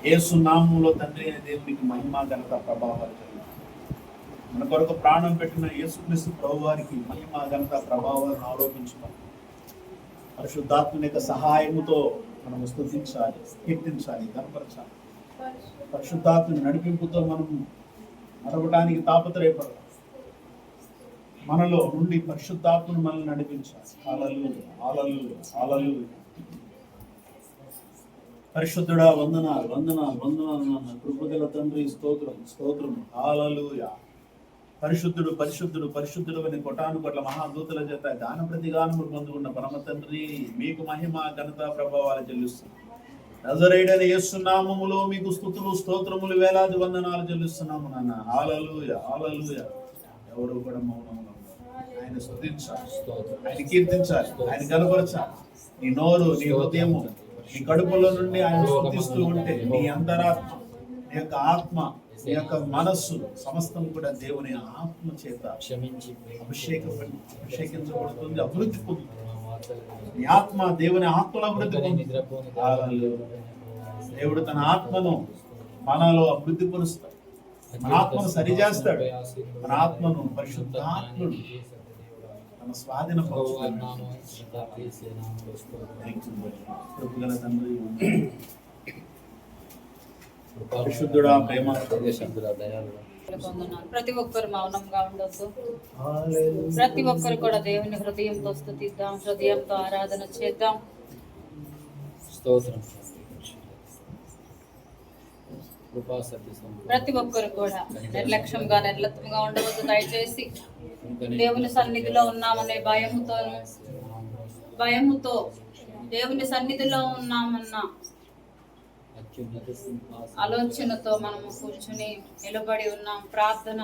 యేసు నామములో తండ్రి అయిన దేవునికి మహిమ ఘనత ప్రభావాలు కలుగును. మన కొరకు ప్రాణం పెట్టిన యేసుక్రీస్తు ప్రభు వారికి మహిమ ఘనత ప్రభావాలను ఆరోపించుకోవాలి. పరిశుద్ధాత్మని యొక్క సహాయముతో మనం స్తుతించాలి, కీర్తించాలి, కనపరచాలి. పరిశుద్ధాత్మని నడిపింపుతో మనం నడవడానికి తాపత్రయపడాలి. మనలో నుండి పరిశుద్ధాత్మను మనల్ని నడిపించాలి. హల్లెలూయా, హల్లెలూయా, హల్లెలూయా. పరిశుద్ధుడా వందనాలు, వందనాలు, వందనాలు నాన్న. కృపగల తండ్రి స్తోత్రం, స్తోత్రం. హల్లెలూయా. పరిశుద్ధుడు, పరిశుద్ధుడు, పరిశుద్ధుడు అని కొటాను కొట్ల మహాదూతల చేత గాన ప్రతిగానములు పొందుకున్న పరమ తండ్రి మీకు మహిమ ఘనత ప్రభావాలు చెల్లిస్తున్నాం. నజరేయుడైన యేసు నామములో మీకు స్తుతులు, స్తోత్రములు, వేలాది వందనాలు చెల్లిస్తున్నాము నాన్న. హల్లెలూయా, హల్లెలూయా. ఎవరు కూడా మౌనంగా ఆయన స్తుతించాలి, ఆయన కీర్తించాలి, ఆయన కనపరచాలి. నీ నోరు, నీ హృదయము, నీ కడుపులో నుండి ఆయన స్తుతిస్తూ ఉంటే నీ అంతరాత్మ, నీ యొక్క ఆత్మ, నీ యొక్క మనస్సు సమస్తం కూడా దేవుని ఆత్మ చేత అభిషేకించబడుతుంది, అభివృద్ధి పొందుతుంది. నీ ఆత్మ దేవుని ఆత్మలో అభివృద్ధి పొందుతుంది. దేవుడు తన ఆత్మను మనలో అభివృద్ధి పరుస్తాడు, మన ఆత్మను సరిచేస్తాడు, మన ఆత్మను పరిశుద్ధాత్ముడు తన స్వాధీన కృపగల తండ్రి పరిశుద్ధుడా, ప్రేమ, ప్రతి ఒక్కరు మౌనంగా ఉండొద్దు. ప్రతి ఒక్కరు కూడా దేవుని హృదయంతో స్తుతిద్దాం, హృదయంతో ఆరాధన చేద్దాం. స్తోత్రం. ప్రతి ఒక్కరు కూడా నిర్లక్ష్యంగా, నిర్లక్ష్యంగా ఉండవద్దు. దయచేసి దేవుని సన్నిధిలో ఉన్నామనే భయముతో దేవుని సన్నిధిలో ఉన్నామన్న ఆలోచనతో మనము కూర్చుని నిలబడి ఉన్నాం. ప్రార్థన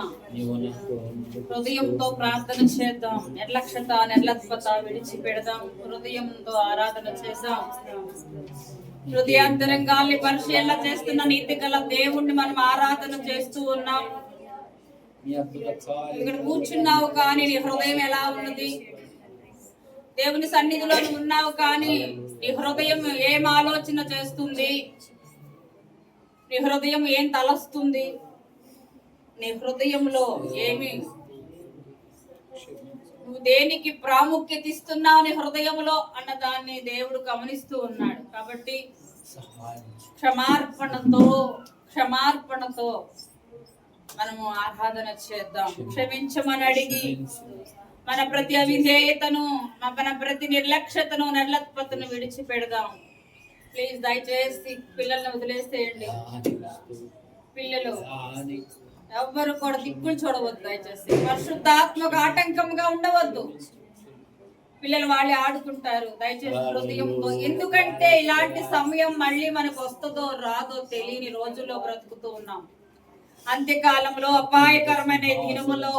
హృదయంతో ప్రార్థన చేద్దాం. నిర్లక్ష్యత, నిర్లక్ష్యత విడిచిపెడదాం. హృదయంతో ఆరాధన చేద్దాం. హృదయాంతరంగాల్ని పరిశీలన చేస్తున్న నీతి గల దేవుణ్ణి మనం ఆరాధన చేస్తూ ఉన్నాం. ఇక్కడ కూర్చున్నావు కానీ నీ హృదయం ఎలా ఉన్నది? దేవుని సన్నిధిలో ఉన్నావు కానీ నీ హృదయం ఏం ఆలోచన చేస్తుంది? నీ హృదయం ఏం తలస్తుంది? నీ హృదయంలో ఏమి, నువ్వు దేనికి ప్రాముఖ్యత ఇస్తున్నావు నీ హృదయంలో అన్న దాన్ని దేవుడు గమనిస్తూ ఉన్నాడు. కాబట్టి క్షమార్పణతో మనము ఆరాధన చేద్దాం. క్షమించమని అడిగి మన ప్రతి అవిధేయతను, మన ప్రతి నిర్లక్ష్యతను, నిర్లక్ష్యతను విడిచిపెడదాం. ప్లీజ్ దయచేసి పిల్లల్ని వదిలేసేయండి. పిల్లలు ఎవ్వరు కూడా దిక్కులు చూడవద్దు. దయచేసి పరిశుద్ధాత్మకు ఆటంకంగా ఉండవద్దు. పిల్లలు వాళ్ళే ఆడుకుంటారు. దయచేసి హృదయంతో, ఎందుకంటే ఇలాంటి సమయం మళ్ళీ మనకు వస్తుందో రాదో తెలియని రోజుల్లో బ్రతుకుతూ ఉన్నాం. అంత్యకాలంలో అపాయకరమైన దినములో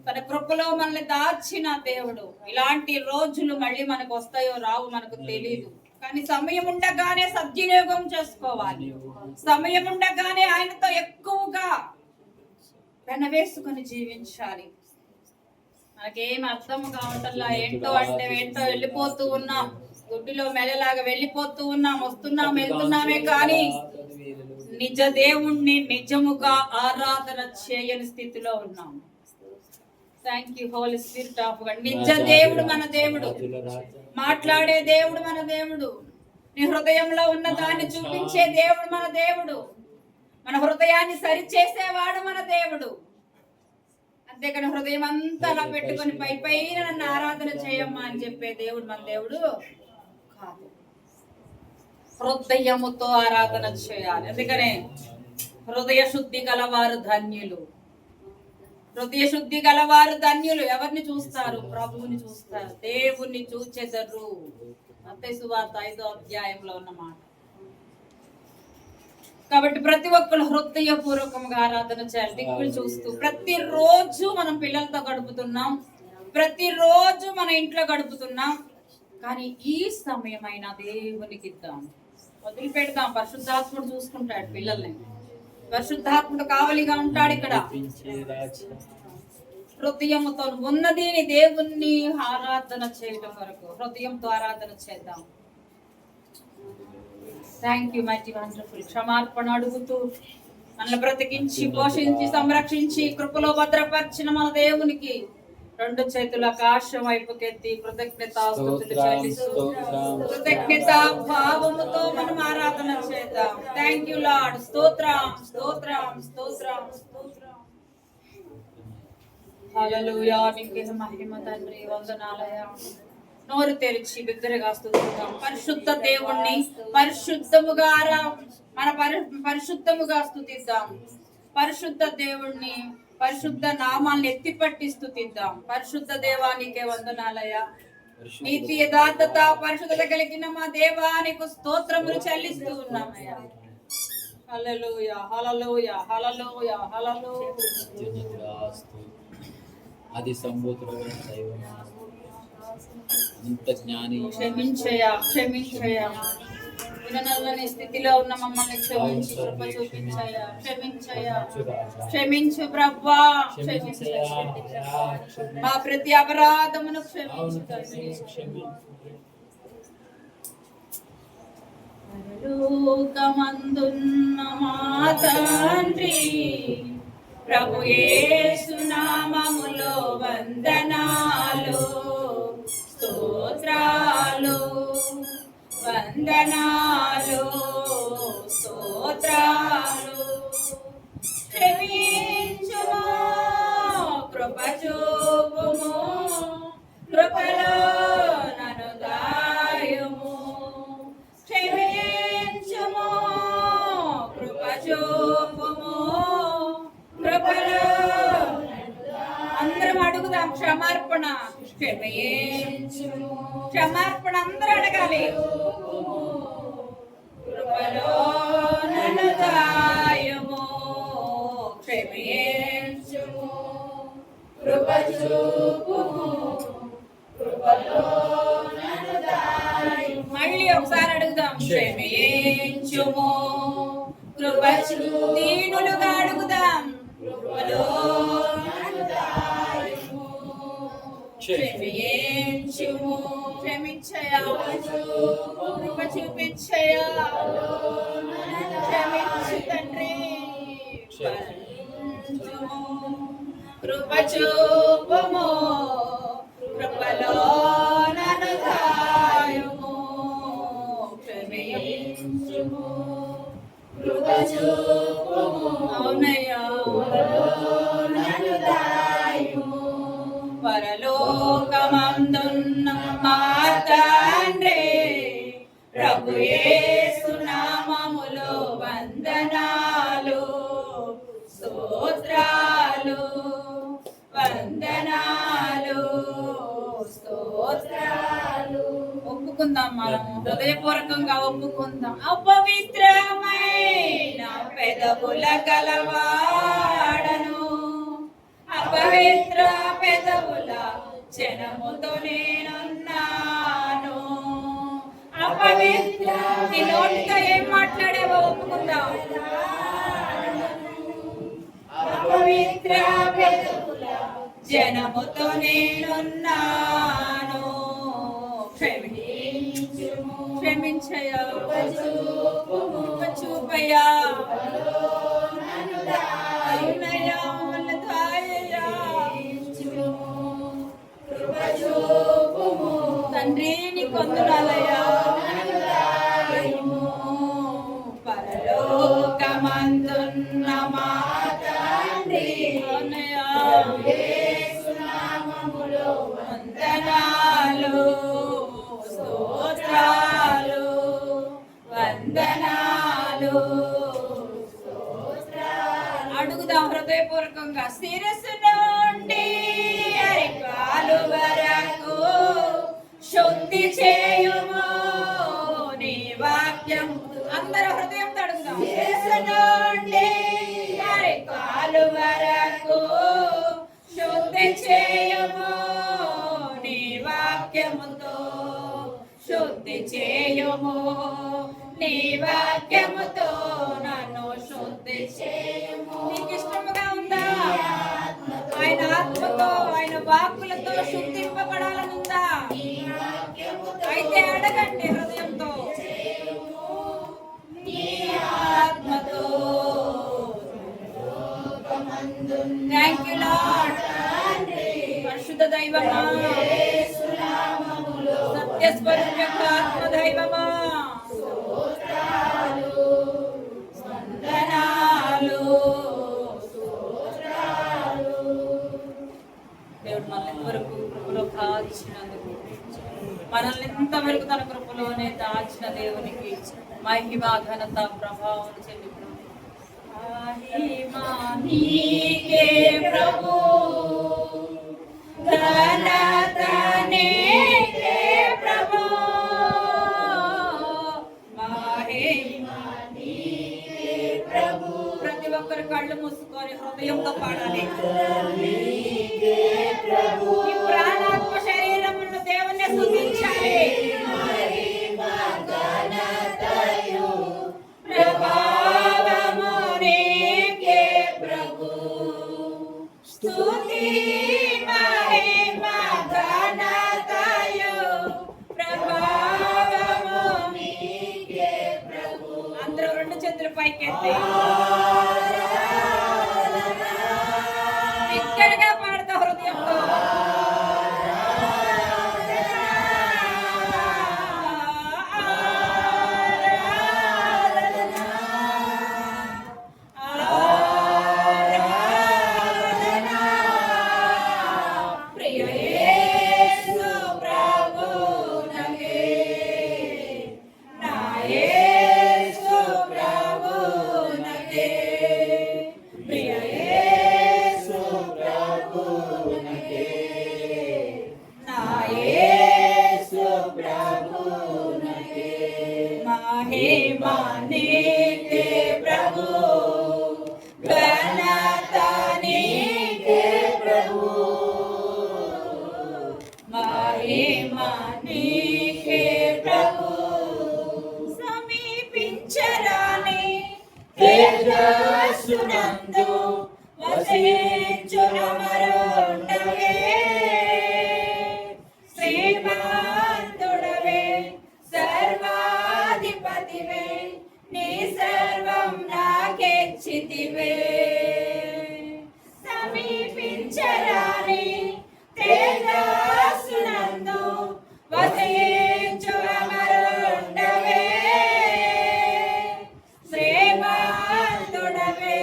తన కృపలో మనల్ని దాచిన దేవుడు ఇలాంటి రోజులు మళ్ళీ మనకు వస్తాయో రావు మనకు తెలియదు. కానీ సమయం ఉండగానే సద్వినియోగం చేసుకోవాలి. సమయం ఉండగానే ఆయనతో ఎక్కువగా వెనవేసుకుని జీవించాలి. మనకేం అర్థం కావటంలా, ఏంటో అంటే ఏంటో వెళ్ళిపోతూ ఉన్నాం. గుడ్డిలో మెల్లలాగా వెళ్ళిపోతూ ఉన్నాం, వస్తున్నాం, వెళ్తున్నామే కానీ నిజ దేవుణ్ణి నిజముగా ఆరాధన చేయని స్థితిలో ఉన్నాం. Thank you holy spirit of God. నిజ దేవుడు మన దేవుడు, మాట్లాడే దేవుడు మన దేవుడు, నీ హృదయంలో ఉన్న దాన్ని చూపించే దేవుడు మన దేవుడు, మన హృదయాన్ని సరిచేసేవాడు మన దేవుడు. అంతేకాని హృదయం అంతా అలా పెట్టుకొని పైన నన్ను ఆరాధన చేయమ్మా అని చెప్పే దేవుడు మన దేవుడు కాదు. హృదయముతో ఆరాధన చేయాలి. అందుకనే హృదయ శుద్ధి గలవారు ధన్యులు. హృదయ శుద్ధి గలవారు ధన్యులు. ఎవరిని చూస్తారు? ప్రభువుని చూస్తారు. దేవుణ్ణి చూచెదరు. మత్తయి సువార్త 5వ అధ్యాయంలో ఉన్నమాట. కాబట్టి ప్రతి ఒక్కరు హృదయపూర్వకంగా ఆరాధన చేయాలి. దిక్కులు చూస్తూ ప్రతిరోజు మనం పిల్లలతో గడుపుతున్నాం, ప్రతిరోజు మన ఇంట్లో గడుపుతున్నాం. కానీ ఈ సమయమైన దేవునికి ఇద్దాం, వదిలిపెడదాం. పరిశుద్ధాత్ముడు చూసుకుంటాడు పిల్లల్ని. పరిశుద్ధాత్ముడు కావలిగా ఉంటాడు ఇక్కడ. హృదయంతో ఉన్నదిని దేవుణ్ణి ఆరాధన చేయడం వరకు హృదయంతో ఆరాధన చేద్దాం. Thank you mighty wonderful. క్షమార్పణ అడుగుతూ మనల్ని బ్రతికించి పోషించి సంరక్షించి కృపలో భద్రపరిచిన మన దేవునికి రెండు చేతుల ఆకాశం వైపుకెత్తి కృతజ్ఞతాస్తుతులు చెల్లిస్తూ కృతజ్ఞత భావముతో మనం ఆరాధన చేద్దాం. Thank you lord. స్తోత్రం స్తోత్రం స్తోత్రం స్తోత్రం. హల్లెలూయా. నీకే మహిమ తండ్రి. వందనాలయ. నోరు తెరిచి బిగ్గరగా స్తుతిద్దాం పరిశుద్ధ దేవుణ్ణి. పరిశుద్ధముగా పరిశుద్ధముగా స్తుతిద్దాం పరిశుద్ధ దేవుణ్ణి. పరిశుద్ధ నామాన్ని ఎత్తిపట్టి స్తుతిద్దాం. పరిశుద్ధ దేవానికే వందనాలయ. నీతి యథార్థత పరిశుద్ధత కలిగిన మా దేవానికి స్తోత్రములు చెల్లిస్తూ ఉన్నామయ్యా. హల్లెలూయా హల్లెలూయా హల్లెలూయా హల్లెలూయా. అది సంబోధుడైన దైవం అంత జ్ఞాని. క్షమించయా క్షమించయా. విననల్లని స్థితిలో ఉన్న మమ్మల్ని క్షమించి కృప చూపించయా. క్షమించయా క్షమించు ప్రభువా. మా ప్రతి అపరాధమును క్షమించు. పరలోకమందున్న మా తండ్రి ప్రభు యేసు నామములో వందనాలు స్తోత్రాలు వందనాలు స్తోత్రాలు. క్షమించుము కృప చూపుము కృపలో నన్ను దాయుము. క్షమించుము కృప చూపుము కృపలో. అందరం అడుగుదాం క్షమార్పణ. క్షమించుము. క్షమార్పణ అందరూ అడగాలి. కృపలో నన్ను దాయుము. క్షమించుము కృప చూపుము కృపలో నన్ను దాయుము. మళ్ళీ ఒకసారి అడుగుదాం. క్షమించుము కృప దీనులుగా అడుగుదాం. కృపలో నన్ను దాయుము. క్షమించుము. క్షమించయా కృప చూపించయా. క్షమించు తండ్రి. కృప చూపుము కృపలో నన్ను దాయుము. క్షమించుము కృప చూపుము. అవునయ్యా నన్ను దాయుము. పరలోకమందున్న మా తండ్రి ప్రభు యేసు నామములో వందనాలు స్తోత్రాలు వందనాలు స్తోత్రాలు. ఒప్పుకుందాం మనము హృదయపూర్వకంగా ఒప్పుకుందాం. అపవిత్రమైన పెదవుల గలవాడను అపవిత్ర పెదవుల జనముతో నేనున్నాను. అపవిత్ర నీ నోటితో ఏం మాట్లాడేవో ఒప్పుకుందాం. అపవిత్ర పెదవుల జనముతో నేనున్నాను. క్షమించయా చూపయ్యా. తండ్రి నీకు వందనాలయ్యా. పరలోకమందున్న మా తండ్రి వందనాలు స్తోత్రాలు వందనాలు. అడుగుదాం హృదయపూర్వకంగా. శిరస్సు నుండి అరికాలు వరకు శుద్ధి చేయుము నీ వాక్యం. అందరూ హృదయంతో అడుగుదాం. శిరస్సు నుండి అరికాలు వరకు శుద్ధి చేయుము నీ వాక్యముతో. శుద్ధి చేయుము నీ వాక్యముతో నన్ను శుద్ధి చేయుము. నీకు ఇష్టముగా ఉందా? ఆయన ఆత్మతో ఆయన వాక్కులతో శుద్ధింపబడాలనుందా? అయితే అడగండి హృదయంతో. ఇంతవరకు తన కృపలోనే దాచిన దేవునికి మహిమ ఘనత ప్రభావం చెల్లిద్దాం. మహిమ నీకే ప్రభు, ఘనత నీకే ప్రభు, మహిమ నీకే ప్రభు. ప్రతి ఒక్కరు కళ్ళు మూసుకొని హృదయంతో పాడాలి. ఈ ప్రాణాత్మ శరీరమును దేవుణ్ణి స్తుతించాలి. ప్రభావము నీకే ప్రభు, స్తుతి మహిమ ఘనతయు ప్రభావము నీకే ప్రభు. అందరూ రెండు చేతులు పైకెత్తి ఇక్కడగా పాడతా హృదయంతో. మహిమ నీకే ప్రభు, ఘనత నీకే ప్రభు, మహిమ నీకే ప్రభు. సమీపించరాని తేజస్సునందు వసించునమరుండవే, శ్రీమంతుడవే సర్వాధిపతివే, నీ సర్వం నాకెచ్చితివే. సమీపించరాని తేజస్సునందు వసించు అమరుండవే, శ్రీమంతుడవే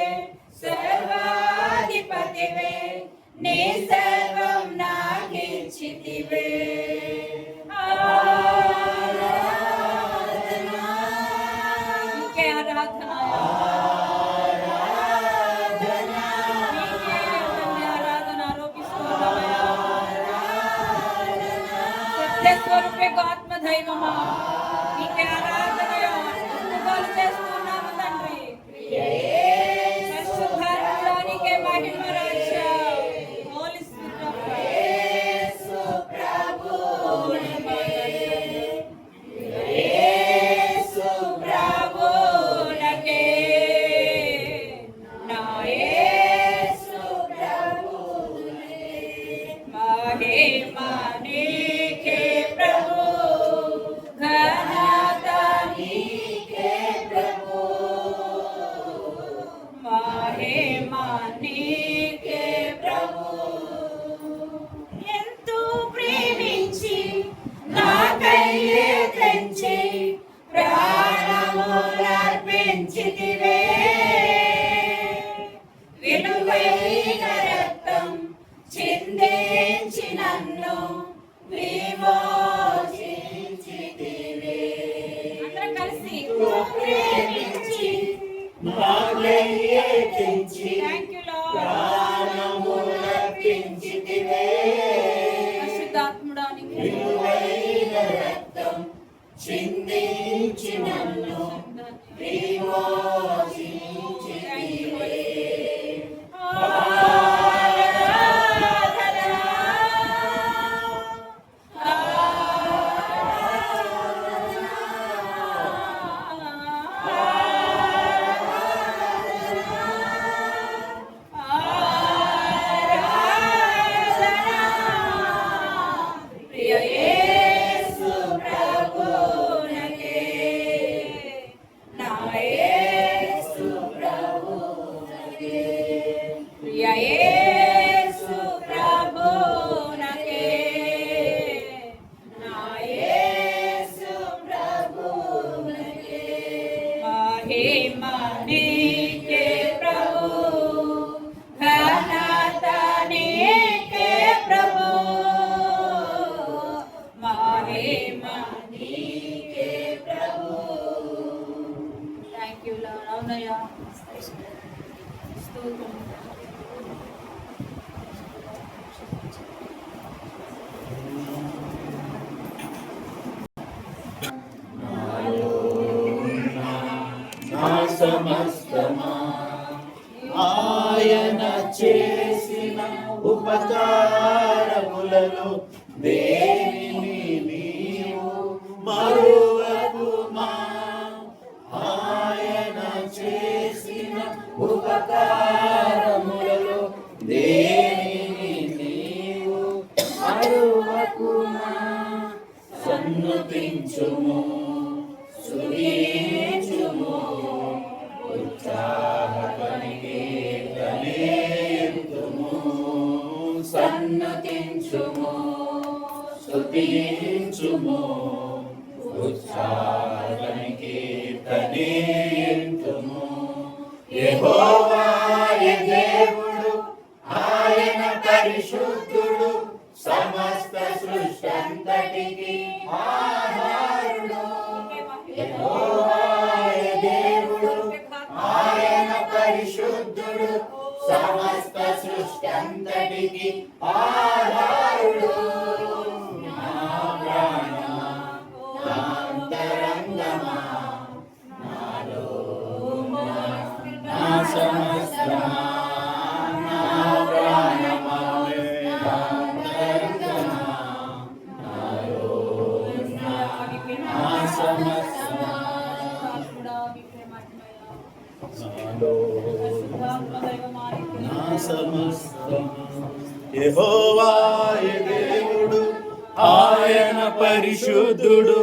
సర్వాధిపతివే, నీ సర్వం నాకెచ్చితివే. స్వరూపే ఆత్మధైర్యమా నీకే ఆరాధనయో స్తుతులు చేస్తున్నాము తండ్రి. పరిశుద్ధాత్మలో నీకే మహిమ రాజ్యా. హోలీ స్పిరిట్ యేసు ప్రభు యేసు ప్రభు నకే నా యేసు ప్రభు మహిమ నీకే ప్రభు, ఘనత నీకే ప్రభు, మహిమ నీకే ప్రభు. ఎంతో ప్రేమించి నాకై తెంచి ప్రాణములర్పించితివే, విలువైన రక్తం చిందించి నన్ను విమోచించితివే. అందరం కలిసి ప్రేమించి థ్యాంక్ యూ లార్డ్. పరిశుద్ధాత్ముడా నీకు విలువైన రక్తం చిందించి నన్ను విమోచించితివే. You lord. అవునయ్యా, స్తోత్రం. నా సమస్తమా ఆయన చేసిన ఉపకారములలో దేనిని నీవు మరువకుమా. ఆయన చేసిన ఉపకారములలో దేనిని నీవు మరువకుమా. సన్నుతించుము, స్తుతించుము, ఉత్సాహకీర్తనేయుము. సన్నతించుము, స్తుతించుము, ఉత్సాహకీర్తనేయుము. యెహోవాయే దేవుడు, ఆయన పరిశుద్ధుడు, సమస్త సృష్టి ఆధారుడు. యెహోవాయే దేవుడు, ఆయన పరిశుద్ధుడు, సమస్త సృష్టి అంతటికి ఆధారుడు. నా ప్రాణమా, నా అంతరంగమా, నాలో నా సమస్తమా, నా ప్రాణమా, నా అంతరంగమా, నాలో నా సమస్తమా, నా సమస్తమా. యెహోవాయే దేవుడు, ఆయన పరిశుద్ధుడు,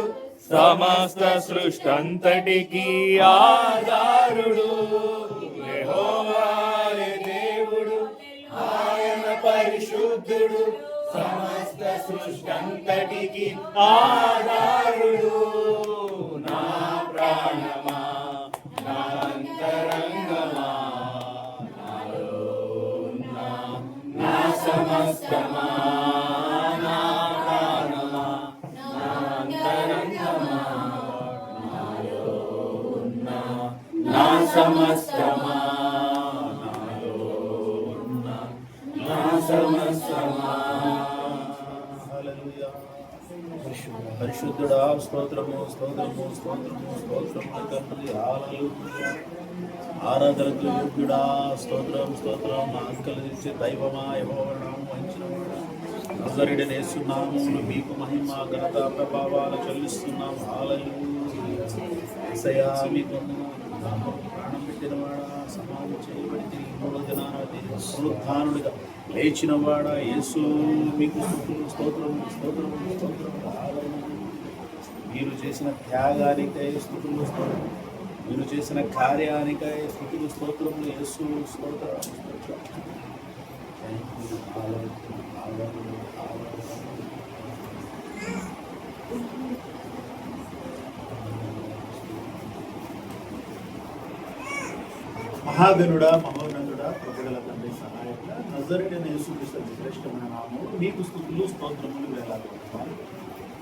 సమస్త సృష్టంతటికి ఆధారుడు. యెహోవాయే దేవుడు, ఆయన పరిశుద్ధుడు, సమస్త సృష్టి ఆధారుడు. నా ప్రాణమా, నా అంతరంగమా, నాలో నా సమస్తమా, నా ప్రాణమా, నా అంతరంగమా, నాలో నా సమస్తమా, నాలో నా సమస్తమా. హల్లెలూయా. పరిశుద్ధుడా, స్తోత్రము, స్తోత్రము, స్తోత్రము, స్తోత్రము తండ్రి. హల్లెలూయా. ఆరాధనకు యోగ్యుడా, స్తోత్రం, స్తోత్రం. మా అంకలు తెచ్చే దైవమా, యెహోవా నామము వహించినవాడా, నజరేయుడైన యేసు నామములో మీకు మహిమ, ఘనత, ప్రభావాలు చెల్లిస్తున్నాము. హల్లెలూయా. యేసయ్యా, మీకు వందనాలు. ప్రాణం పెట్టినవాడా, సమాధి చేయబడి తిరిగి మూడో దినాన పునరుత్థానుడిగా లేచినవాడా, యేసు మీకు స్తుతులు, స్తోత్రము, స్తోత్రము, స్తోత్రము. హల్లెలూయా. మీరు చేసిన త్యాగానికై స్తుతులు, స్తోత్రం. మీరు చేసిన కార్యానికై స్తుతులు, స్తోత్రములు. యేసు స్తోత్రం, స్తోత్రం. Thank you. హల్లెలూయా, హల్లెలూయా, హల్లెలూయా. మహాగణుడా, మహోన్నతుడా, కృపగల తండ్రి, సహాయక నజరేయుడైన యేసుక్రీస్తు శ్రేష్టమైన నామములో మీకు స్తుతులు, స్తోత్రములు వేలాది వందనాలు.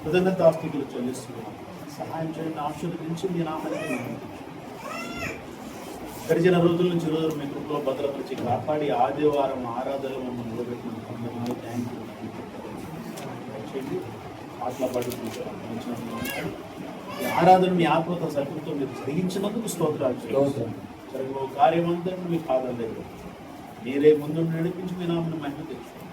కృతజ్ఞతాస్తుతులు చెల్లిస్తున్నాము. సహాయం చేయండి, ఆశీర్వదించి మీ నామానికి గడిచిన రోజుల నుంచి రోజులు మీ కృపలో భద్రపరిచి కాపాడి ఆదివారం ఆరాధనలు మమ్మల్ని నిలబెట్టిన వందనాలు. Thank you. చేయండి, పాటల పాటు ఈ ఆరాధన మీ ఆత్మతో సత్యంతో మీరు జరిగించినందుకు స్తోత్రాలు. జరగబో కార్యమంతా మీ పాదాల దగ్గర మీరే ముందు నడిపించి మీ నామను మహిమ తెచ్చుకోండి.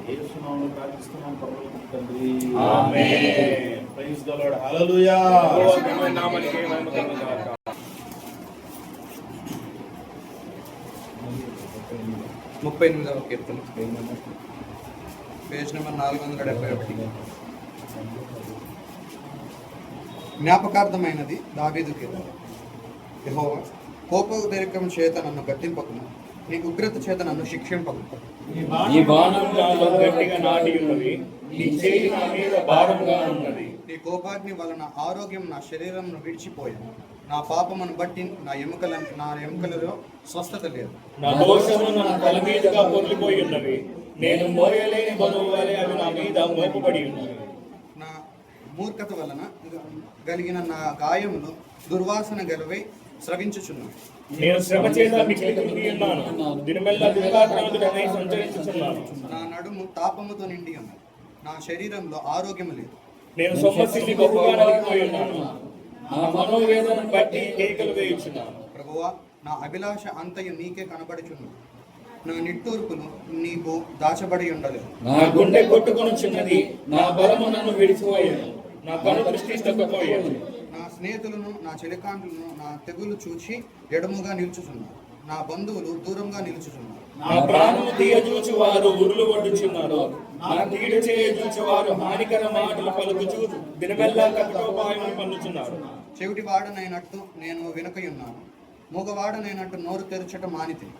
యేసు నామములో ప్రార్థిస్తున్నాం పరలోకపు తండ్రి. Amen. Praise the Lord. Hallelujah. దేవుని నామానికి మహిమ కలుగుగాక. 38వ కీర్తన, పేజ్ నెంబర్ 471. జ్ఞాపకార్థమైనది దావీదు కీర్తన. యెహోవా, కోపోద్రేకం చేత నన్ను గద్దింపకుము, నీ ఉగ్రత చేత నన్ను శిక్షింపకు. ఈ బాణం నాలో గట్టిగా నాటి ఉన్నది, నీ చేయి నా మీద భారంగా ఉన్నది. నీ కోపాగ్ని వలన ఆరోగ్యం నా శరీరంను విడిచిపోయాను. నా పాపమును బట్టి నా ఎముకలలో స్వస్థత లేదు. నా దోషములు నా తల మీదుగా పొర్లిపోయి ఉన్నవి, నేను మోయలేని బరువు వలె అవి నా మీద మోపబడి ఉన్నవి. నా మూర్ఖత వలన కలిగిన నా గాయములు దుర్వాసన గలవై స్రవించుచున్నాను. నేను శ్రమ చేత మిక్కిలి కృంగి ఉన్నాను, దినమెల్లా దుఃఖాక్రాంతుడనై సంచరించుచున్నాను. నా నడుము తాపముతో నిండి ఉన్నది, నా శరీరంలో ఆరోగ్యము లేదు. నేను సొమ్మసిల్లి బహుగా నలిగిపోయి ఉన్నాను, నా మనోవేదనను బట్టి కేకలు వేయుచున్నాను. ప్రభువా, నా అభిలాష అంతయు నీకే కనబడుచున్నది, నా నిట్టూర్పులు నీకు దాచబడి ఉండలేదు. నా గుండె కొట్టుకొనుచున్నది, నా బలము నన్ను విడిచిపోయేది, నా కను దృష్టి తగ్గిపోయేది. నా స్నేహితులను నా చెలికాండ్లను నా తెగులు చూచి ఎడముగా నిలుచుచున్నారు, నా బంధువులు దూరంగా నిలుచుచున్నారు. నా ప్రాణము తీయజూచి వారు ఉరులు వడ్డుచున్నారు, నా కీడు చేయజూచి వారు హానికర మాటలు పలుకుచూ దినమెల్లా కపటోపాయములు పన్నుచున్నారు. చెవిటి వాడనైనట్టు నేను వినకయున్నాను, మూగవాడనైనట్టు నోరు తెరచటం మానితిని.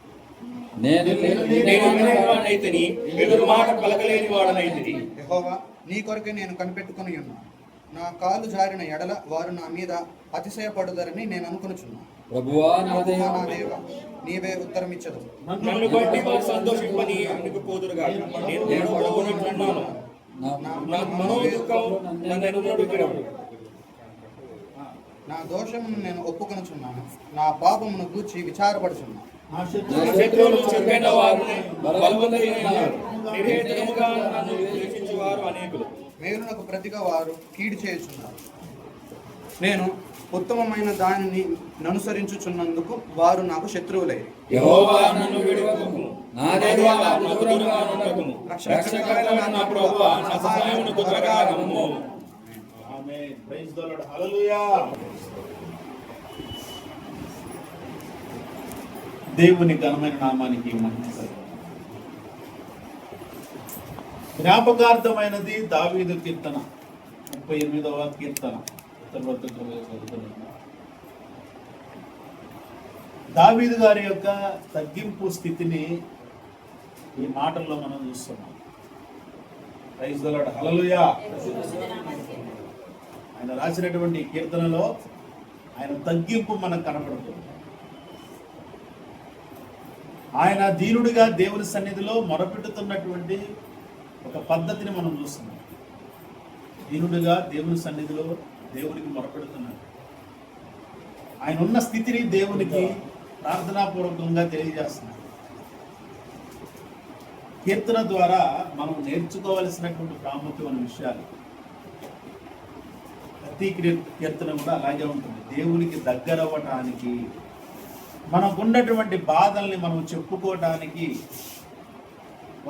నేను వినేవాడనైతిని, ఎదురు మాట పలకలేని వాడనైతిని. యెహోవా, నీ కొరకే నేను కనిపెట్టుకుని ఉన్నాను. నా కాలు జారిన ఎడల వారు నా మీద అతిశయపడుదరని నేను అనుకునుచున్నాను. ప్రభువా నా ప్రభువా, నా దేవా, దేవా, నీవే ఉత్తరమిచ్చదు. నన్ను బట్టి వారు సంతోషింపని అందుకు పోదురుగా నేను ఏడవబోనట్లున్నాను. నా మనోదుఃఖం నన్ను ఎనుమడుగును. నా దోషమును నేను ఒప్పుకొనుచున్నాను, నా పాపమును గూర్చి విచారపడుచున్నాను. నా నా శత్రువులు చెప్పిన వారు బలవంతులైనారు, నిర్హేతుకముగా నన్ను ద్వేషించువారు అనేకులు. మేలునకు ప్రతిగా వారు కీడు చేయుచున్నారు. నేను ఉత్తమమైన దానిని అనుసరించుచున్నందుకు వారు నాకు శత్రువులై. యెహోవా నన్ను విడువకుము, నా దేవా నాకు దూరంగా ఉండకుము. రక్షణకర్తవైన నా ప్రభువా, నా సహాయమునకు త్వరగా రమ్ము. Amen. Praise the Lord. Hallelujah. దేవుని ఘనమైన నామానికి మహిమ కలుగును. జ్ఞాపకార్థమైనది దావీదు కీర్తన 38వ కీర్తన. తర్వాత చదువుతున్నాను. దావీదు గారి యొక్క తగ్గింపు స్థితిని ఈ మాటల్లో మనం చూస్తున్నాం. Praise the Lord. హల్లెలూయా. ఆయన రాసినటువంటి ఈ కీర్తనలో ఆయన తగ్గింపు మనకు కనపడుతుంది. ఆయన దీనుడిగా దేవుని సన్నిధిలో మొరపెట్టుతున్నటువంటి ఒక పద్ధతిని మనం చూస్తున్నాం. దీనుడిగా దేవుని సన్నిధిలో దేవునికి మొరపెడుతున్నాడు. ఆయన ఉన్న స్థితిని దేవునికి ప్రార్థనాపూర్వకంగా తెలియజేస్తున్నాడు. కీర్తన ద్వారా మనం నేర్చుకోవలసినటువంటి ప్రాముఖ్యమైన విషయాలు. ప్రతి కీర్తన కూడా అలాగే ఉంటుంది. దేవునికి దగ్గరవ్వటానికి, మనకున్నటువంటి బాధల్ని మనం చెప్పుకోవటానికి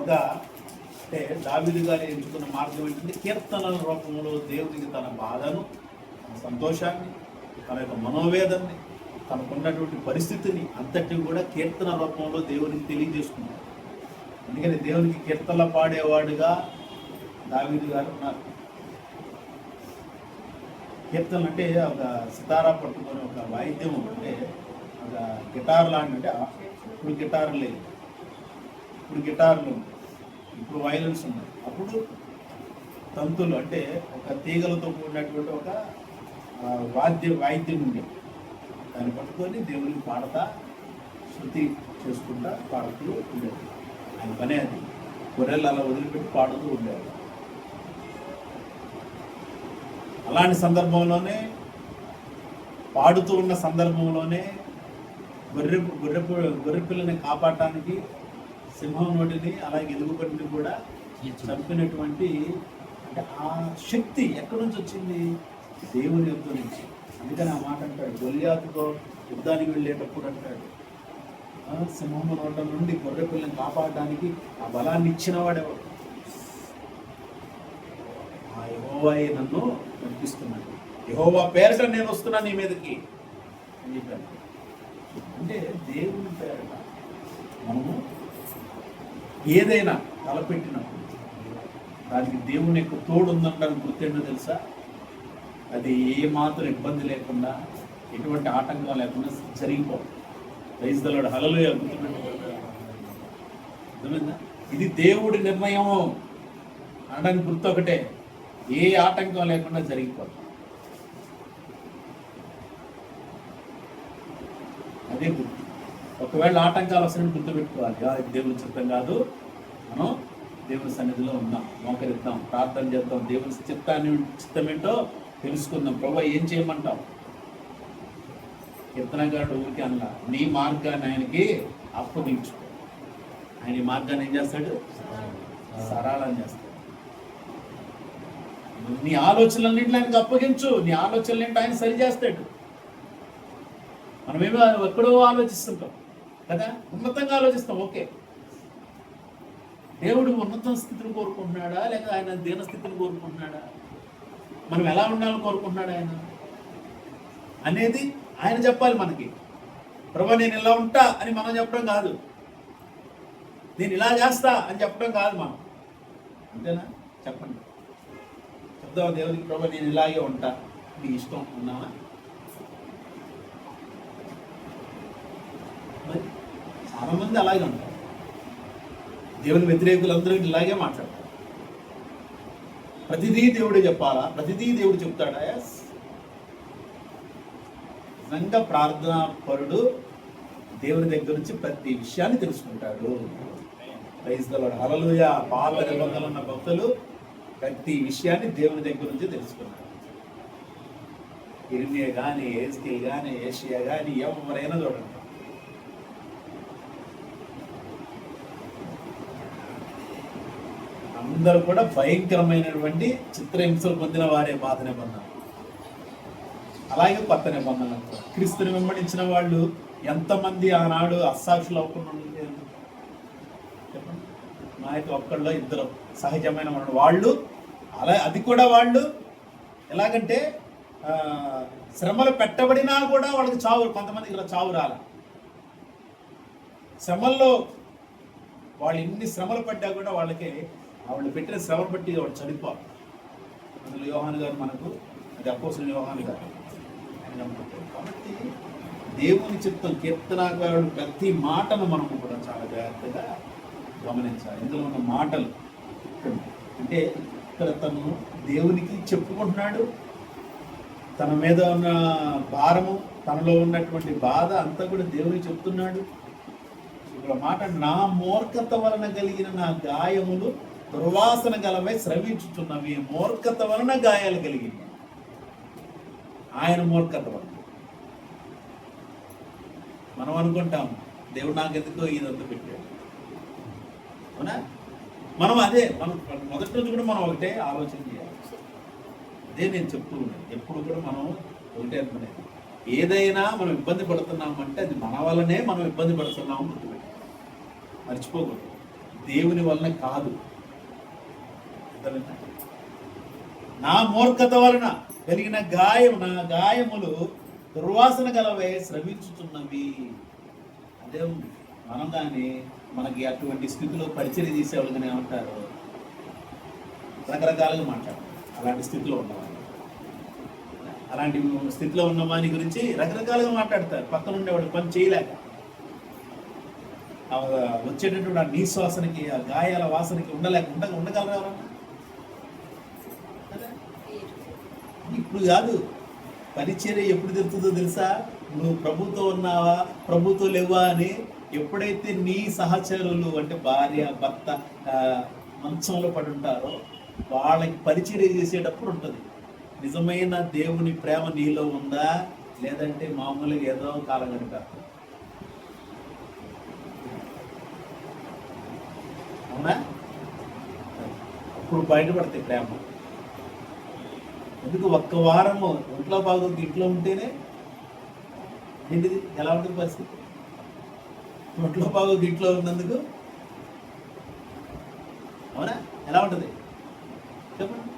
ఒక అంటే దావీదు గారు ఎంచుకున్న మార్గం ఏంటంటే కీర్తనల రూపంలో దేవునికి తన బాధను, తన సంతోషాన్ని, తన యొక్క మనోవేదనని, తనకున్నటువంటి పరిస్థితిని అంతటిని కూడా కీర్తన రూపంలో దేవునికి తెలియజేసుకున్నాడు. అందుకని దేవునికి కీర్తనలు పాడేవాడుగా దావీదు గారు ఉన్నారు. కీర్తనలు అంటే ఒక సితారా పట్టుకొని ఒక వాయిద్యం అంటే ఒక గిటార్ లాంటి, అంటే ఇప్పుడు గిటార్ లేదు, ఇప్పుడు గిటార్లు, ఇప్పుడు వైలెన్స్ ఉన్నాయి. అప్పుడు తంతులు అంటే ఒక తీగలతో కూడినటువంటి ఒక వాయిద్యం ఉంది. దాన్ని పట్టుకొని దేవునికి పాడతా శృతి చేసుకుంటా పాడుతూ ఉండేది. ఆయన పనే అది. గొర్రెలు అలా వదిలిపెట్టి పాడుతూ ఉండేది. అలాంటి సందర్భంలోనే, పాడుతూ ఉన్న సందర్భంలోనే గొర్రె పిల్లని కాపాడటానికి సింహం నోటిని అలాగే ఎలుగుబంటిని కూడా చంపినటువంటి, అంటే ఆ శక్తి ఎక్కడి నుంచి వచ్చింది? దేవుని యొద్ద నుంచి. అందుకని ఆ మాట అంటాడు, గొల్యాతుతో యుద్ధానికి వెళ్ళేటప్పుడు అంటాడు, సింహము నోట నుండి గొర్రె పిల్లని కాపాడడానికి ఆ బలాన్ని ఇచ్చిన వాడేవాడు. ఆ యెహోవాయే నన్ను నడిపిస్తున్నాడు, యెహోవా పేరట నేను వస్తున్నా నీ మీదకి అని చెప్పాను. అంటే దేవుని పేరట మనము ఏదైనా తలపెట్టినప్పుడు దానికి దేవుని యొక్క తోడు ఉందంటానికి గుర్తేంటో తెలుసా? అది ఏ మాత్రం ఇబ్బంది లేకుండా, ఎటువంటి ఆటంకం లేకుండా జరిగిపోవాలి. Praise the Lord. హల్లెలూయా. అర్థమైందా? ఇది దేవుడి నిర్ణయం అనడానికి గుర్తు ఒకటే, ఏ ఆటంకం లేకుండా జరిగిపోవాలి. అదే గుర్తు. ఒకవేళ ఆటంకాలు వస్తాయని గుర్తుపెట్టుకోవాలి, ఇది దేవుని చిత్తం కాదు, మనం దేవుని సన్నిధిలో ఉన్నాం, మోకరిద్దాం, ప్రార్థన చేద్దాం, దేవుని చిత్తం ఏంటో తెలుసుకుందాం. ప్రభువా ఏం చేయమంటాం? కీర్తనగాడు ఊరికి అనలా, నీ మార్గాన్ని ఆయనకి అప్పగించు. ఆయన ఈ మార్గాన్ని ఏం చేస్తాడు? సరళం చేస్తాడు. నీ ఆలోచనలన్నింటినీ ఆయనకు అప్పగించు. నీ ఆలోచనలన్నింటి ఆయన సరి చేస్తాడు. మనమేమో ఎక్కడో ఆలోచిస్తుంటాం కదా, ఉన్నతంగా ఆలోచిస్తాం. ఓకే, దేవుడు ఉన్నత స్థితిని కోరుకుంటున్నాడా లేక ఆయన దీన స్థితిని కోరుకుంటున్నాడా? మనం ఎలా ఉండాలని కోరుకుంటున్నాడు ఆయన అనేది ఆయన చెప్పాలి మనకి. ప్రభు నేను ఇలా ఉంటా అని మనం చెప్పడం కాదు, నేను ఇలా చేస్తా అని చెప్పడం కాదు మనం. అంతేనా? చెప్పండి, చెప్దాం దేవుడికి, ప్రభు నేను ఇలాగే ఉంటా, నీ ఇష్టం ఉన్నావా? మరి చాలా మంది అలాగే ఉంటారు. దేవుని వ్యతిరేకులందరూ ఇలాగే మాట్లాడతారు. ప్రతిదీ దేవుడే చెప్పాలా? ప్రతిదీ దేవుడు చెప్తాడా? ఎస్. నిజంగా ప్రార్థనా పరుడు దేవుని దగ్గర నుంచి ప్రతి విషయాన్ని తెలుసుకుంటాడు. ప్రైజ్ ది లార్డ్, హల్లెలూయా. పాత నిబంధనలో ఉన్న భక్తులు ప్రతి విషయాన్ని దేవుని దగ్గర నుంచి తెలుసుకున్నారు. ఇర్మియా కానీ, ఎహెజ్కేలు కానీ, యెషయా కానీ, ఎవరైనా చూడండి, అందరూ కూడా భయంకరమైనటువంటి చిత్రహింసలు పొందిన వారే పాత నిబంధన. అలాగే కొత్త నిబంధన. క్రీస్తుని వెంబడించిన వాళ్ళు ఎంతమంది ఆనాడు అస్సాక్షులు అవ్వకుండా చెప్పండి. మా యొక్క ఒక్కళ్ళో ఇద్దరు సహజమైన వాళ్ళు. అలా అది కూడా వాళ్ళు ఎలాగంటే శ్రమలు పెట్టబడినా కూడా వాళ్ళకి చావు, కొంతమందికి ఇలా చావు రాల. శ్రమల్లో వాళ్ళు ఎన్ని శ్రమలు పడ్డా కూడా వాళ్ళకి వాళ్ళు పెట్టిన శ్రమను బట్టి వాళ్ళు చనిపోవాలి. అందులో యోహాను గారు మనకు, అది అపోస్తలుడైన యోహాను గారు. కాబట్టి దేవుని చిత్తం, కీర్తనగాడు ప్రతి మాటను మనము కూడా చాలా జాగ్రత్తగా గమనించాలి. ఇందులో ఉన్న మాటలు అంటే ఇక్కడ తను దేవునికి చెప్పుకుంటున్నాడు, తన మీద ఉన్న భారము, తనలో ఉన్నటువంటి బాధ అంతా కూడా దేవునికి చెప్తున్నాడు. ఇక్కడ మాట, నా మూర్ఖత వలన కలిగిన నా గాయములు దుర్వాసన గలవై స్రవించుచున్నవి. మూర్ఖత వలన గాయాలు కలిగింది, ఆయన మూర్ఖత వలన. మనం అనుకుంటాం దేవుడు నాకెందుకో ఇదంతా పెట్టాడు, అవునా? మనం అదే, మనం మొదటి రోజు కూడా మనం ఒకటే ఆలోచన చేయాలి. అదే నేను చెప్తూ ఉన్నాను, ఎప్పుడు కూడా మనం ఒకటే అనుకునేది, ఏదైనా మనం ఇబ్బంది పడుతున్నామంటే అది మన వల్లనే మనం ఇబ్బంది పడుతున్నాము గుర్తుపెట్టి, మర్చిపోకూడదు. దేవుని వలన కాదు. నా మూర్ఖత వలన కలిగిన గాయం, నా గాయములు దుర్వాసన గలవే స్రవించుతున్నవి. అదే మనం కానీ మనకి అటువంటి స్థితిలో పరిచయం చేసేవాళ్ళు కానీ ఏమంటారు, రకరకాలుగా మాట్లాడతారు. అలాంటి స్థితిలో ఉన్నవాళ్ళు, అలాంటి స్థితిలో ఉన్న వాని గురించి రకరకాలుగా మాట్లాడతారు. పక్కన ఉండేవాడు పని చేయలేక వచ్చేటటువంటి ఆ నిశ్వాసనకి, ఆ గాయాల వాసనకి ఉండగలరు ఎవరన్నా? ఇప్పుడు కాదు, పరిచర్య ఎప్పుడు తెలుస్తుందో తెలుసా? నువ్వు ప్రభుతో ఉన్నావా, ప్రభుతో లేవా అని ఎప్పుడైతే నీ సహచరులు అంటే భార్య, భర్త మంచంలో పడి ఉంటారో వాళ్ళకి పరిచర్య చేసేటప్పుడు ఉంటుంది. నిజమైన దేవుని ప్రేమ నీలో ఉందా, లేదంటే మామూలుగా ఏదో కాలం గడిపారు, అవునా? అప్పుడు బయటపడతాయి ప్రేమ. ఎందుకు? ఒక్క వారము ఒంట్లో బాగోక ఇంట్లో ఉంటేనే ఏంటిది, ఎలా ఉంటుంది పరిస్థితి? ఒంట్లో బాగోక ఇంట్లో ఉన్నందుకు, అవునా? ఎలా ఉంటుంది చెప్పండి.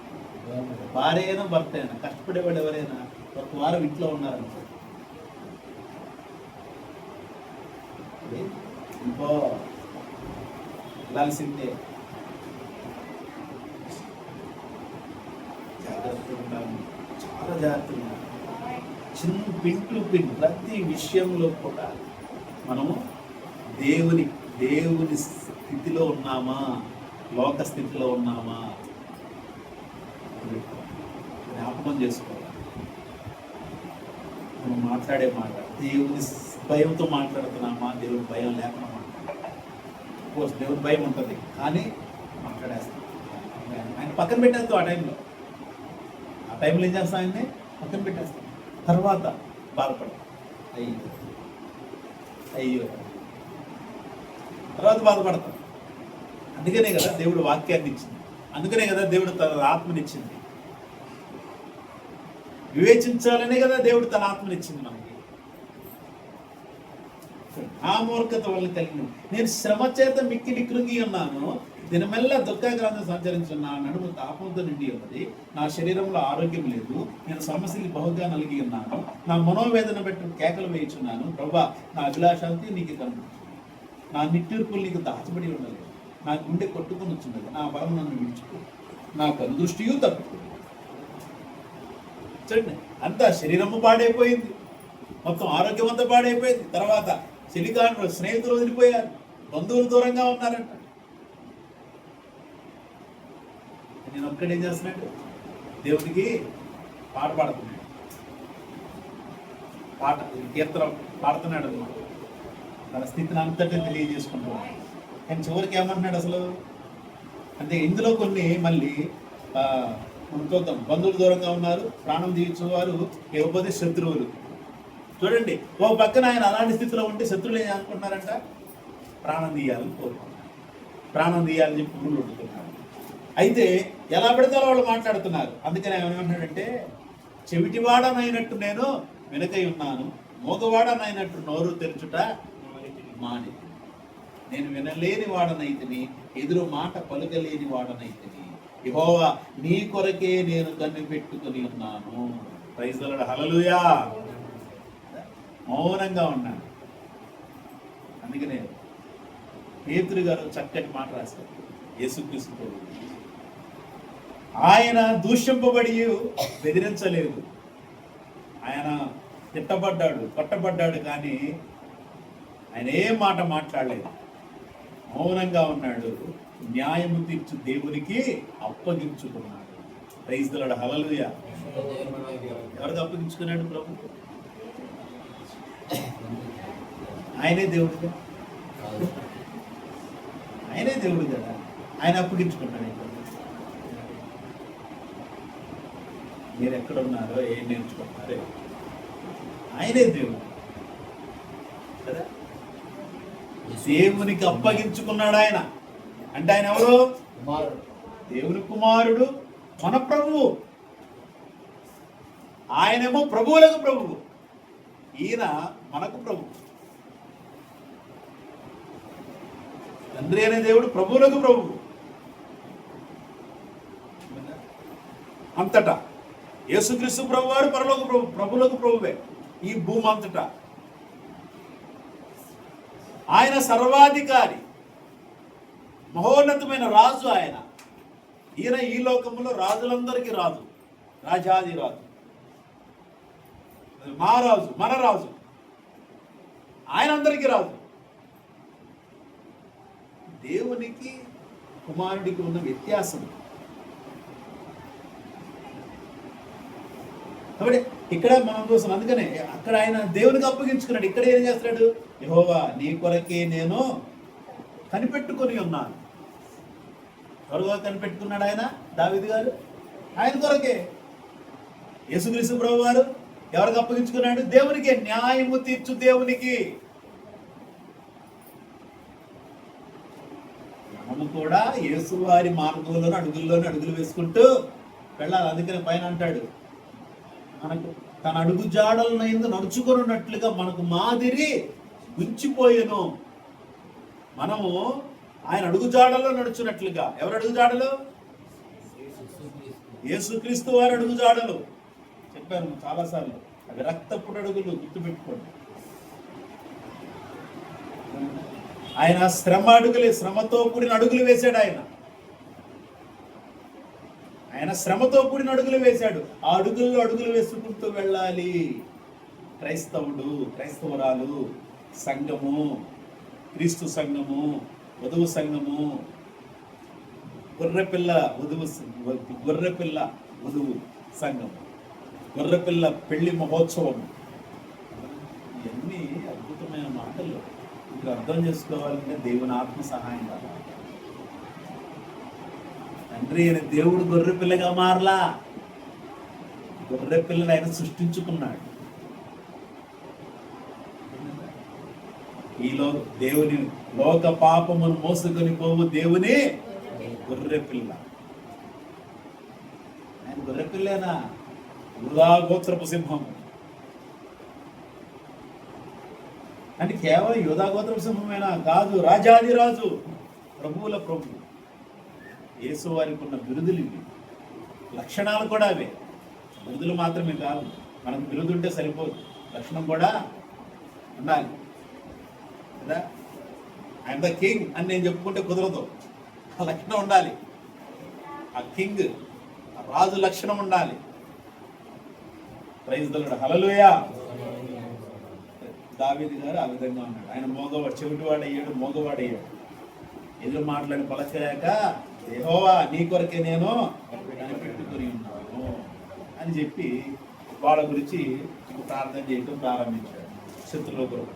భార్య అయినా భర్త అయినా, కష్టపడేవాడు ఎవరైనా ఒక వారం ఇంట్లో ఉన్నారనుకో, ఇంకో వెళ్ళాల్సిందే. జాగ్రత్తగా ఉండాలి, చాలా జాగ్రత్తగా ఉండాలి. చిన్న పిన్ టు పిన్ ప్రతి విషయంలో కూడా మనము దేవుని స్థితిలో ఉన్నామా, లోక స్థితిలో ఉన్నామా జ్ఞాపకం చేసుకోవాలి. మనం మాట్లాడే మాట దేవుని భయంతో మాట్లాడుతున్నామా, దేవుని భయం లేకుండా మాట్లాడుతున్నాం. దేవుని భయం ఉంటుంది కానీ మాట్లాడేస్తాం. ఆయన పక్కన పెట్టేస్తాం. ఆ టైంలో ఏం చేస్తాం? ఆయన్ని పక్కన పెట్టేస్తాం. తర్వాత బాధపడతాం. అయ్యో అయ్యో, తర్వాత బాధపడతాం. అందుకనే కదా దేవుడు వాక్యాన్ని ఇచ్చింది, అందుకనే కదా దేవుడు తన ఆత్మనిచ్చింది, వివేచించాలనే కదా దేవుడు తన ఆత్మనిచ్చింది మనకి. ఆ మూర్ఖత వల్ల కలిగిన నేను శ్రమ చేత మిక్కిలి కృంగి ఉన్నాను, దినమెల్లా దుఃఖాగ్రంథం సంచరించున్నా, నడుము తాపంతో నిండి ఉన్నది, నా శరీరంలో ఆరోగ్యం లేదు, నేను సమస్యలు బహుగా నలిగి ఉన్నాను, నా మనోవేదన బట్టి కేకలు వేయించున్నాను. ప్రభా, నా అభిలాషాలతో నీకు కనిపించు, నా నిట్టూర్పులు నీకు దాచబడి ఉండలేదు, నా గుండె కొట్టుకుని వచ్చినది, నా బలం నన్ను విడిచిపో, నా కనుదృష్టియు తప్పుకో. చూడండి, అంతా శరీరము పాడైపోయింది, మొత్తం ఆరోగ్యం అంతా పాడైపోయింది. తర్వాత చెలికాండ్రు స్నేహితులు వదిలిపోయారు, బంధువులు దూరంగా ఉన్నారంట. నేను ఒక్కడేం చేస్తున్నాడు, దేవుడికి పాట పాడుతున్నాడు, పాట కీర్తన పాడుతున్నాడు అన్నమాట, తన స్థితిని అంతటా తెలియజేసుకుంటున్నాడు. కానీ చివరికి ఏమంటున్నాడు అసలు అంటే, ఇందులో కొన్ని మళ్ళీ మనం చూద్దాం. బంధువులు దూరంగా ఉన్నారు, ప్రాణం తీర్చేవారు ఇవ్వబోతే శత్రువులు. చూడండి, ఓ పక్కన ఆయన అలాంటి స్థితిలో ఉంటే శత్రువులు ఏం అనుకుంటున్నారంట, ప్రాణం తీయాలని కోరుకుంటున్నారు, ప్రాణం తీయాలని చెప్పి ఊళ్ళు ఉంటున్నారు. అయితే ఎలా పెడితే వాళ్ళు మాట్లాడుతున్నారు. అందుకని ఆయన ఏమంటున్నాడంటే, చెవిటివాడనైనట్టు నేను వెనుకై ఉన్నాను, మోగవాడనైనట్టు నోరు తెరుచుట మాని, నేను వినలేని వాడనైతిని, ఎదురు మాట పలుకలేని వాడనైతిని, యెహోవా నీ కొరకే నేను కనిపెట్టుకుని ఉన్నాను. ప్రైజ్ ది లార్డ్, హల్లెలూయా. మౌనంగా ఉన్నాను. అందుకనే పేతురు గారు చక్కటి మాట రాశారు, యేసుక్రీస్తు ప్రభువు ఆయన దూషింపబడి బెదిరించలేదు, ఆయన తిట్టబడ్డాడు, కొట్టబడ్డాడు, కానీ ఆయన ఏ మాట మాట్లాడలేదు, మౌనంగా ఉన్నాడు, న్యాయము తీర్చు దేవునికి అప్పగించుకున్నాడు. ప్రైజ్ ది లార్డ్, హల్లెలూయా. ఎవరికి అప్పగించుకున్నాడు ప్రభు? ఆయనే దేవుడు, ఆయనే దేవుడు కదా, ఆయన అప్పగించుకున్నాడు. మీరు ఎక్కడున్నారో ఏం నేర్చుకుంటున్నారో ఆయనే దేవుడు కదా, దేవునికి అప్పగించుకున్నాడు ఆయన. అంటే ఆయన ఎవరు? దేవుని కుమారుడు, మన ప్రభువు. ఆయనేమో ప్రభువులకు ప్రభువు, ఈయన మనకు ప్రభువు. తండ్రి అనే దేవుడు ప్రభువులకు ప్రభువు. అంతటా యేసుక్రీస్తు ప్రభు వారు పరలోక ప్రభు, ప్రభువులకు ప్రభువే ఈ భూమి అంతటా. ఆయన సర్వాధికారి, మహోన్నతమైన రాజు ఆయన. ఈయన ఈ లోకంలో రాజులందరికీ రాజు, రాజాది రాజు, మా రాజు, మన రాజు, ఆయన అందరికీ రాజు. దేవునికి కుమారుడికి ఉన్న వ్యత్యాసం కాబట్టి ఇక్కడ మనం చూస్తున్నాం. అందుకనే అక్కడ ఆయన దేవునికి అప్పగించుకున్నాడు, ఇక్కడ ఏం చేస్తున్నాడు, యెహోవా నీ కొరకే నేను కనిపెట్టుకొని ఉన్నాను. త్వరగా కనిపెట్టుకున్నాడు ఆయన, దావీదు గారు ఆయన కొరకే. యేసుక్రీస్తు ప్రభు వారు ఎవరికి అప్పగించుకున్నాడు? దేవునికి, న్యాయము తీర్చు దేవునికి. మనము కూడా యేసు వారి మార్గంలోనే అడుగులు వేసుకుంటూ వెళ్ళాలి. అందుకని పైన అంటాడు, మనకు తన అడుగు జాడలను ఎందు నడుచుకున్నట్లుగా మనకు మాదిరి ఉంచిపోయేను. మనము ఆయన అడుగు జాడల్లో నడుచున్నట్లుగా. ఎవరు అడుగు జాడలు? యేసుక్రీస్తు వారి అడుగు జాడలు. చెప్పాను చాలాసార్లు, అవి రక్తపుడు అడుగులు, గుర్తుపెట్టుకోండి. ఆయన శ్రమ అడుగులే, శ్రమతో కూడిన అడుగులు వేశాడు ఆయన. ఆయన శ్రమతో కూడిన అడుగులు వేశాడు. ఆ అడుగుల్లో అడుగులు వేసుకుంటూ వెళ్ళాలి. క్రైస్తవుడు, క్రైస్తవురాలు, సంఘము, క్రీస్తు సంఘము, వధువు సంఘము, గొర్రెపిల్ల వధువు సంఘం, గొర్రెపిల్ల పెళ్లి మహోత్సవం. ఇవన్నీ అద్భుతమైన మాటలు. ఇక్కడ అర్థం చేసుకోవాలంటే దేవుని ఆత్మ సహాయం కావాలి. తండ్రి అయిన దేవుడు గొర్రె పిల్లగా మారలా, గొర్రె పిల్లని ఆయన సృష్టించుకున్నాడు. ఈలో దేవుని లోక పాపమును మోసుకొని పోవు దేవుని గొర్రె పిల్ల. ఆయన గొర్రె పిల్లేనా? యూదా గోత్రపు సింహము అంటే కేవలం యూదా గోత్రపు సింహమేనా? కాదు, రాజాదిరాజు, ప్రభువుల ప్రభు. యేసు వారికి ఉన్న బిరుదులు ఇవి, లక్షణాలు కూడా అవే. బిరుదులు మాత్రమే కాదు, మనకు బిరుదుంటే సరిపోదు, లక్షణం కూడా ఉండాలి కదా. ఐఎమ్ ద కింగ్ అని నేను చెప్పుకుంటే కుదరదు, ఆ లక్షణం ఉండాలి. ఆ కింగ్, ఆ రాజు లక్షణం ఉండాలి. ప్రైజ్ ది లార్డ్, హల్లెలూయా. దావీదు గారు ఆ విధంగా ఉన్నాడు. ఆయన మోగవాడు, చెవిటివాడయ్యాడు, మోగవాడయ్యాడు. ఎదురు మాట్లాడి పలకలేక, యెహోవా నీ కొరకే నేను కనిపెట్టుకుని ఉన్నాను అని చెప్పి వాళ్ళ గురించి ప్రార్థన చేయడం ప్రారంభించాడు. శత్రువుల కొరకు.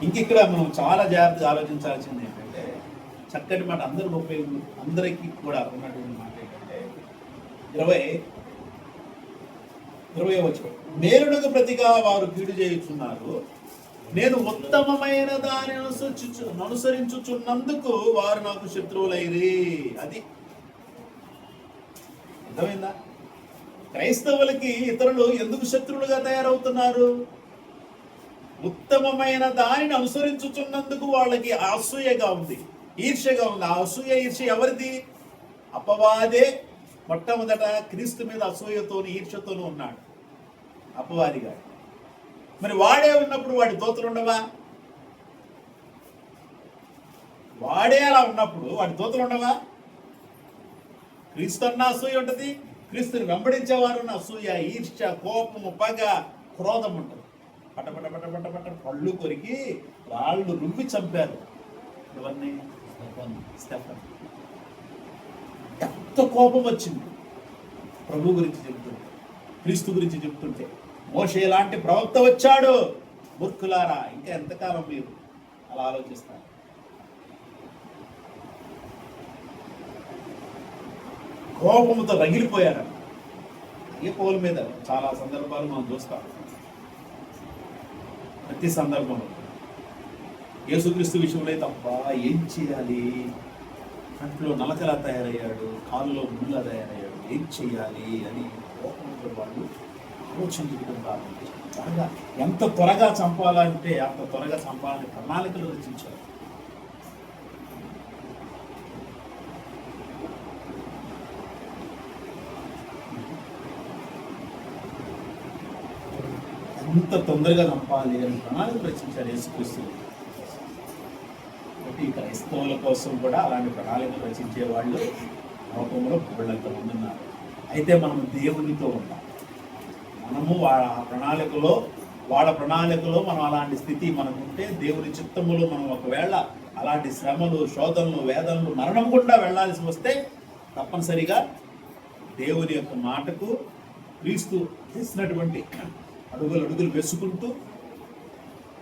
ఇంకిక్కడ మనం చాలా జాగ్రత్తగా ఆలోచించాల్సింది ఏంటంటే, చక్కటి మాట అందరికీ కూడా ఉన్నటువంటి మాట ఏంటంటే 20వ వచనం, మేలునకు ప్రతిగా వారు కీడు చేయుచున్నారు, నేను ఉత్తమమైన దానిని అనుసరించుచున్నందుకు వారు నాకు శత్రువులైరి. అది అర్థమైందా? క్రైస్తవులకి ఇతరులు ఎందుకు శత్రువులుగా తయారవుతున్నారు? ఉత్తమమైన దానిని అనుసరించుచున్నందుకు వాళ్ళకి అసూయగా ఉంది, ఈర్ష్యగా ఉంది. ఆ అసూయ, ఈర్ష్య ఎవరిది? అపవాదే మొట్టమొదట క్రీస్తు మీద అసూయతోను ఈర్ష్యతోనూ ఉన్నాడు, అపవాదిగా. మరి వాడే ఉన్నప్పుడు వాడి దోతలు ఉండవా? వాడే అలా ఉన్నప్పుడు వాడి దోతలు ఉండవా? క్రీస్తు అన్న అసూయ ఉంటుంది, క్రీస్తుని వెంబడించేవారు అసూయ, ఈర్ష్య, కోపము, పగ, క్రోధం ఉంటుంది. పట పట పట పట పట పళ్ళు కొరికి రాళ్ళు రువ్వి చంపారు. ఎవరిని? స్టెఫన్. ఎంత కోపం వచ్చింది ప్రభు గురించి చెబుతుంటే, క్రీస్తు గురించి చెబుతుంటే. మోషే లాంటి ప్రవక్త వచ్చాడు. మూర్ఖులారా, ఇంకా ఎంతకాలం మీరు అలా ఆలోచిస్తారు? కోపంతో రగిలిపోయారు. ఏ పౌల మీద చాలా సందర్భాలు మనం చూస్తాం. ప్రతి సందర్భంలో యేసుక్రీస్తు విషయంలో తప్ప ఏం చేయాలి? కంట్లో నలకలా తయారయ్యాడు, కాలులో ముళ్ళ తయారయ్యాడు, ఏం చేయాలి అని కోపంతో వాళ్ళు ఆలోచించడం ప్రారంభించారు. త్వరగా, ఎంత త్వరగా చంపాలంటే అంత త్వరగా చంపాలని ప్రణాళికలు రచించారు. ఎంత తొందరగా చంపాలి అని ప్రణాళికలు రచించారు యేసుక్రీస్తు. కాబట్టి ఈ క్రైస్తవుల కోసం కూడా అలాంటి ప్రణాళికలు రచించే వాళ్ళు లోకంలో బోళ్ళంత మంది ఉన్నారు. అయితే మనం దేవునితో ఉన్నాం. మనము వాళ్ళ ప్రణాళికలో మనం అలాంటి స్థితి మనకుంటే, దేవుని చిత్తములో మనం ఒకవేళ అలాంటి శ్రమలు, శోధనలు, వేదనలు, మరణం గుండా వెళ్లాల్సి వస్తే తప్పనిసరిగా దేవుని యొక్క మాటకు, క్రీస్తు చేసినటువంటి అడుగులు వేసుకుంటూ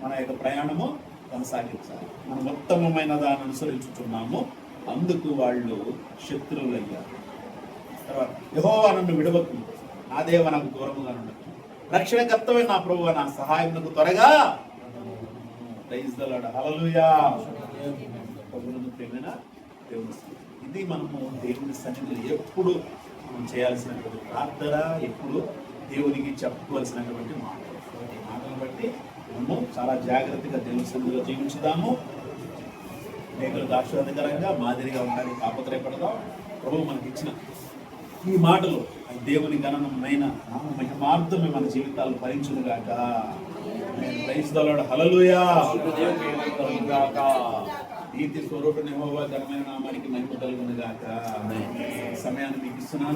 మన యొక్క ప్రయాణము కొనసాగించాలి. మనం ఉత్తమమైన దాన్ని అనుసరించుతున్నాము, అందుకు వాళ్ళు శత్రువులయ్యారు. తర్వాత యెహోవా నన్ను విడవకు, నా దేవ నాకు దూరముగా ఉండకు, రక్షణకర్తమైన నా ప్రభువా నా సహాయమునకు త్వరగా. ప్రైజ్ ది లార్డ్, హల్లెలూయా. ప్రియమైన దేవుని, ఇది మనము దేవుని సన్నిధిలో ఎప్పుడు మనం చేయాల్సినటువంటి ప్రార్థన, ఎప్పుడు దేవునికి చెప్పుకోవాల్సినటువంటి మాటలు. ఈ మాటలను బట్టి మనము చాలా జాగ్రత్తగా దేవుని సన్నిధిలో జీవించుదాము. అనేకులకు ఆశీర్వాదకరంగా, మాదిరిగా ఉండడానికి తాపత్రయపడదాం. ప్రభువు మనకి ఇచ్చిన ఈ మాటలు దేవుని గణనమైన మహిమార్థమే మన జీవితాలు భరించునుగాక. ప్రైజ్ ది లార్డ్, హల్లెలూయా. నీతి స్వరూపుడైన యెహోవా ఘనమైన నామానికి మహిమ కలుగునుగాక. సమయాన్ని మీకు ఇస్తున్నాను.